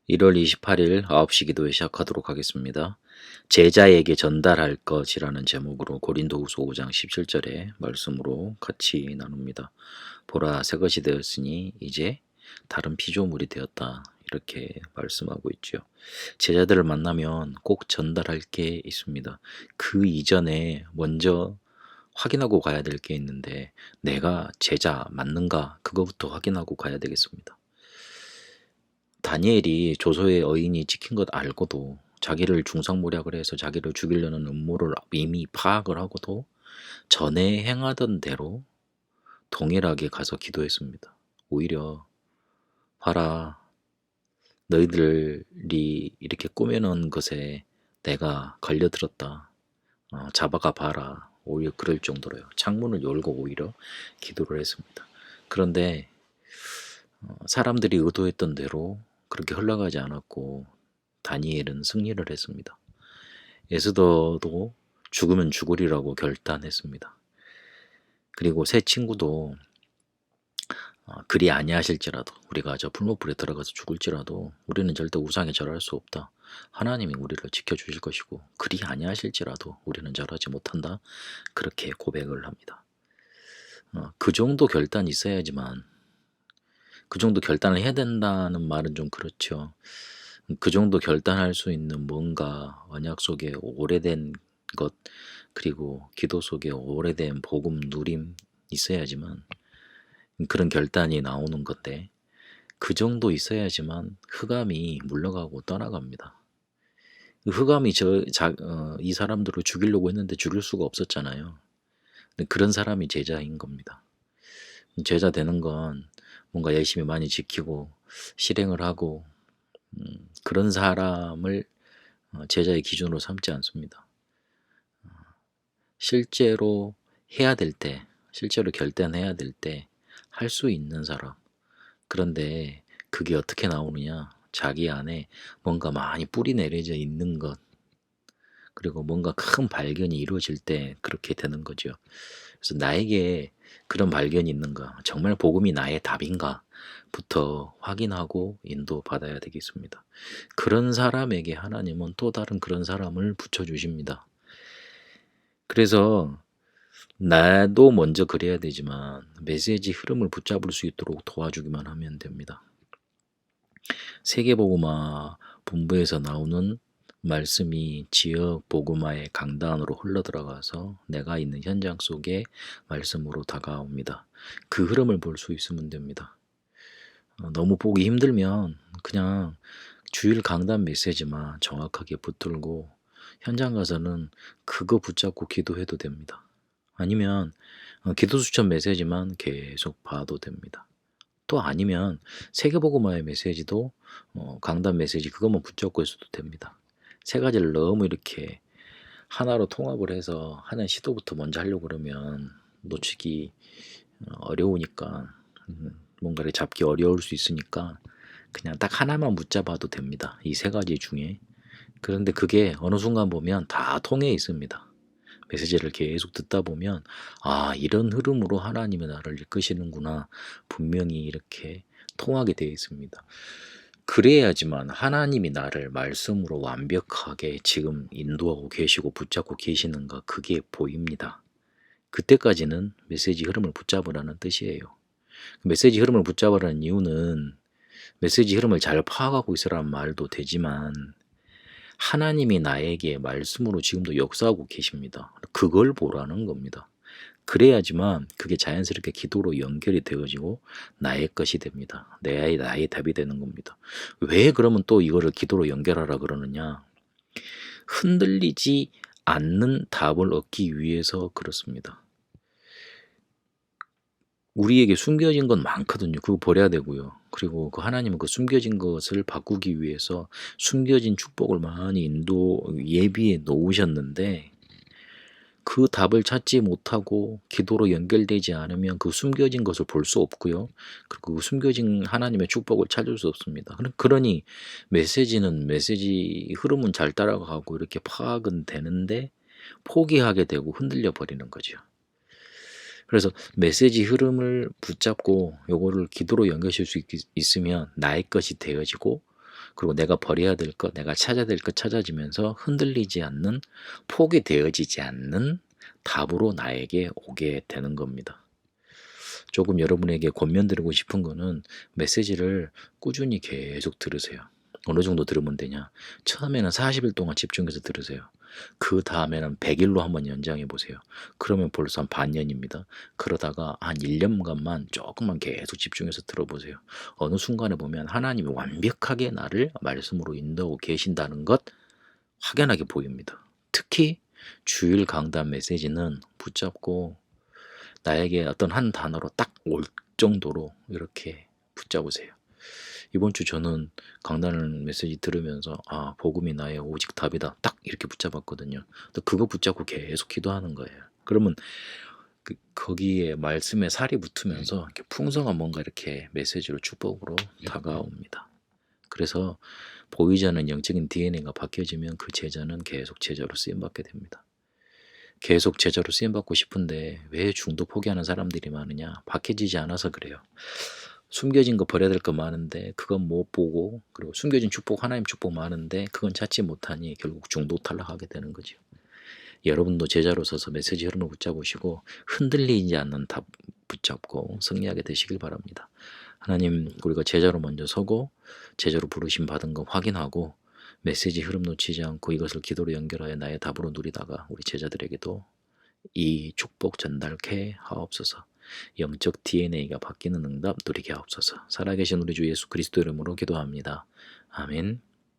1월 28일 9시 기도회 시작하도록 하겠습니다. 제자에게 전달할 것이라는 제목으로 고린도후서 5장 17절의 말씀으로 같이 나눕니다. 보라, 새 것이 되었으니 이제 다른 피조물이 되었다. 이렇게 말씀하고 있죠. 제자들을 만나면 꼭 전달할 게 있습니다. 그 이전에 먼저 확인하고 가야 될 게 있는데, 내가 제자 맞는가 그거부터 확인하고 가야 되겠습니다. 다니엘이 조서의 어인이 찍힌 것 알고도, 자기를 중상모략을 해서 자기를 죽이려는 음모를 이미 파악을 하고도 전에 행하던 대로 동일하게 가서 기도했습니다. 오히려 봐라, 너희들이 이렇게 꾸며놓은 것에 내가 걸려들었다. 잡아가 봐라. 오히려 그럴 정도로요. 창문을 열고 오히려 기도를 했습니다. 그런데 사람들이 의도했던 대로 그렇게 흘러가지 않았고 다니엘은 승리를 했습니다. 에스더도 죽으면 죽으리라고 결단했습니다. 그리고 새 친구도 그리 아니하실지라도, 우리가 저 풀무불에 들어가서 죽을지라도 우리는 절대 우상에 절할 수 없다. 하나님이 우리를 지켜주실 것이고 그리 아니하실지라도 우리는 절하지 못한다. 그렇게 고백을 합니다. 그 정도 결단이 있어야지만, 그 정도 결단을 해야 된다는 말은 좀 그렇죠. 그 정도 결단할 수 있는 뭔가 언약 속에 오래된 것, 그리고 기도 속에 오래된 복음 누림 있어야지만 그런 결단이 나오는 건데, 그 정도 있어야지만 흑암이 물러가고 떠나갑니다. 흑암이 이 사람들을 죽이려고 했는데 죽일 수가 없었잖아요. 근데 그런 사람이 제자인 겁니다. 제자 되는 건 뭔가 열심히 많이 지키고 실행을 하고 그런 사람을 제자의 기준으로 삼지 않습니다. 실제로 해야 될 때, 실제로 결단해야 될 때 할 수 있는 사람. 그런데 그게 어떻게 나오느냐? 자기 안에 뭔가 많이 뿌리 내려져 있는 것, 그리고 뭔가 큰 발견이 이루어질 때 그렇게 되는 거죠. 그래서 나에게 그런 발견이 있는가, 정말 복음이 나의 답인가 부터 확인하고 인도받아야 되겠습니다. 그런 사람에게 하나님은 또 다른 그런 사람을 붙여주십니다. 그래서 나도 먼저 그래야 되지만 메시지 흐름을 붙잡을 수 있도록 도와주기만 하면 됩니다. 세계복음화 본부에서 나오는 말씀이 지역 복음화의 강단으로 흘러들어가서 내가 있는 현장 속에 말씀으로 다가옵니다. 그 흐름을 볼 수 있으면 됩니다. 너무 보기 힘들면 그냥 주일 강단 메시지만 정확하게 붙들고 현장 가서는 그거 붙잡고 기도해도 됩니다. 아니면 기도 수첩 메시지만 계속 봐도 됩니다. 또 아니면 세계복음화의 메시지도 강단 메시지 그것만 붙잡고 있어도 됩니다. 세 가지를 너무 이렇게 하나로 통합을 해서 하는 시도부터 먼저 하려고 그러면 놓치기 어려우니까, 뭔가를 잡기 어려울 수 있으니까 그냥 딱 하나만 붙잡아도 됩니다. 이 세 가지 중에. 그런데 그게 어느 순간 보면 다 통해 있습니다. 메시지를 계속 듣다 보면 이런 흐름으로 하나님이 나를 이끄시는구나, 분명히 이렇게 통하게 되어 있습니다. 그래야지만 하나님이 나를 말씀으로 완벽하게 지금 인도하고 계시고 붙잡고 계시는가, 그게 보입니다. 그때까지는 메시지 흐름을 붙잡으라는 뜻이에요. 메시지 흐름을 붙잡으라는 이유는 메시지 흐름을 잘 파악하고 있으라는 말도 되지만, 하나님이 나에게 말씀으로 지금도 역사하고 계십니다. 그걸 보라는 겁니다. 그래야지만 그게 자연스럽게 기도로 연결이 되어지고 나의 것이 됩니다. 나의 답이 되는 겁니다. 왜 그러면 또 이거를 기도로 연결하라 그러느냐? 흔들리지 않는 답을 얻기 위해서 그렇습니다. 우리에게 숨겨진 건 많거든요. 그거 버려야 되고요. 그리고 그 하나님은 그 숨겨진 것을 바꾸기 위해서 숨겨진 축복을 많이 예비해 놓으셨는데, 그 답을 찾지 못하고 기도로 연결되지 않으면 그 숨겨진 것을 볼 수 없고요. 그리고 그 숨겨진 하나님의 축복을 찾을 수 없습니다. 그러니 메시지는 메시지 흐름은 잘 따라가고 이렇게 파악은 되는데 포기하게 되고 흔들려 버리는 거죠. 그래서 메시지 흐름을 붙잡고 요거를 기도로 연결할 수 있으면 나의 것이 되어지고, 그리고 내가 버려야 될 것, 내가 찾아야 될 것 찾아지면서 흔들리지 않는, 포기되어지지 않는 답으로 나에게 오게 되는 겁니다. 조금 여러분에게 권면드리고 싶은 거는 메시지를 꾸준히 계속 들으세요. 어느 정도 들으면 되냐? 처음에는 40일 동안 집중해서 들으세요. 그 다음에는 100일로 한번 연장해 보세요. 그러면 벌써 한 반년입니다. 그러다가 한 1년간만 조금만 계속 집중해서 들어보세요. 어느 순간에 보면 하나님이 완벽하게 나를 말씀으로 인도하고 계신다는 것 확연하게 보입니다. 특히 주일 강단 메시지는 붙잡고 나에게 어떤 한 단어로 딱 올 정도로 이렇게 붙잡으세요. 이번 주 저는 강단 메시지 들으면서 복음이 나의 오직 답이다. 딱 이렇게 붙잡았거든요. 또 그거 붙잡고 계속 기도하는 거예요. 그러면 거기에 말씀에 살이 붙으면서 이렇게 풍성한 뭔가 이렇게 메시지로 축복으로 다가옵니다. 그래서 보이지 않는 영적인 DNA가 바뀌어지면 그 제자는 계속 제자로 쓰임받게 됩니다. 계속 제자로 쓰임받고 싶은데 왜 중도 포기하는 사람들이 많으냐? 박혀지지 않아서 그래요. 숨겨진 거 버려야 될 거 많은데 그건 못 보고, 그리고 숨겨진 축복, 하나님 축복 많은데 그건 찾지 못하니 결국 중도 탈락하게 되는 거죠. 여러분도 제자로 서서 메시지 흐름을 붙잡으시고 흔들리지 않는 답 붙잡고 승리하게 되시길 바랍니다. 하나님, 우리가 제자로 먼저 서고 제자로 부르심 받은 거 확인하고 메시지 흐름 놓치지 않고 이것을 기도로 연결하여 나의 답으로 누리다가 우리 제자들에게도 이 축복 전달케 하옵소서. 영적 DNA가 바뀌는 응답 누리게 하옵소서. 살아계신 우리 주 예수 그리스도 이름으로 기도합니다. 아멘.